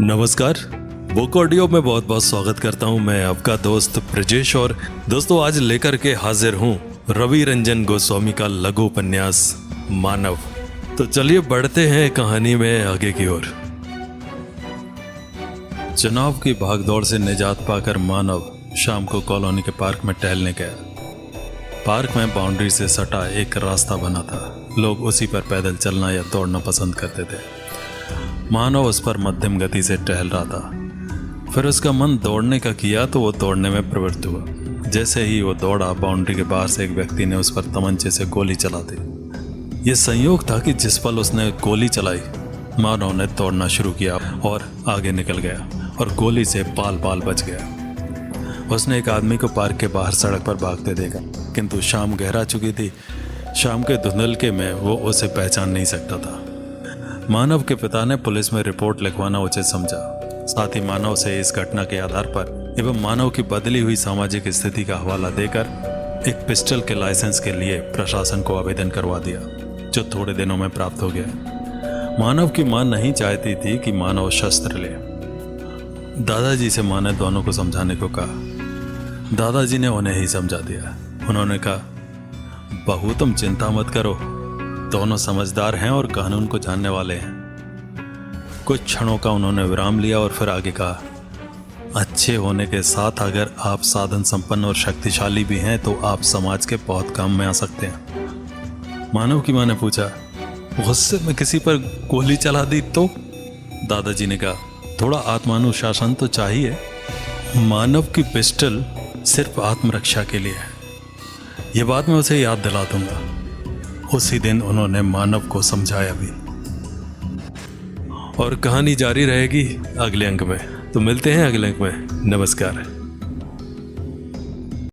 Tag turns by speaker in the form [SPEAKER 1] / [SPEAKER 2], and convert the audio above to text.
[SPEAKER 1] नमस्कार। Book audio में बहुत बहुत स्वागत करता हूं। मैं आपका दोस्त ब्रजेश और दोस्तों आज लेकर के हाजिर हूं रवि रंजन गोस्वामी का लघु उपन्यास मानव। तो चलिए बढ़ते हैं कहानी में आगे की ओर। चुनाव की भागदौड़ से निजात पाकर मानव शाम को कॉलोनी के पार्क में टहलने गया। पार्क में बाउंड्री से सटा एक रास्ता बना था। लोग उसी पर पैदल चलना या दौड़ना पसंद करते थे। मानव उस पर मध्यम गति से टहल रहा था। फिर उसका मन दौड़ने का किया तो वो दौड़ने में प्रवृत्त हुआ। जैसे ही वो दौड़ा, बाउंड्री के बाहर से एक व्यक्ति ने उस पर तमंचे से गोली चला दी। ये संयोग था कि जिस पल उसने गोली चलाई, मानव ने दौड़ना शुरू किया और आगे निकल गया और गोली से बाल बाल बच गया। उसने एक आदमी को पार्क के बाहर सड़क पर भागते देखा, किंतु शाम गहरा चुकी थी। शाम के धुंधलके में वो उसे पहचान नहीं सकता था। मानव के पिता ने पुलिस में रिपोर्ट लिखवाना उचित समझा। साथ ही मानव से इस घटना के आधार पर एवं मानव की बदली हुई सामाजिक स्थिति का हवाला देकर एक पिस्टल के लाइसेंस के लिए प्रशासन को आवेदन करवा दिया, जो थोड़े दिनों में प्राप्त हो गया। मानव की मां नहीं चाहती थी कि मानव शस्त्र ले। दादाजी से मां ने दोनों को समझाने को कहा। दादाजी ने उन्हें ही समझा दिया। उन्होंने कहा, बहू तुम चिंता मत करो, दोनों समझदार हैं और कानून को जानने वाले हैं। कुछ क्षणों का उन्होंने विराम लिया और फिर आगे कहा, अच्छे होने के साथ अगर आप साधन संपन्न और शक्तिशाली भी हैं तो आप समाज के बहुत काम में आ सकते हैं। मानव की मां ने पूछा, गुस्से में किसी पर गोली चला दी तो? दादाजी ने कहा, थोड़ा आत्मानुशासन तो चाहिए। मानव की पिस्टल सिर्फ आत्मरक्षा के लिए है। ये बात मैं उसे याद दिला दूंगा। उसी दिन उन्होंने मानव को समझाया भी। और कहानी जारी रहेगी अगले अंक में। तो मिलते हैं अगले अंक में। नमस्कार।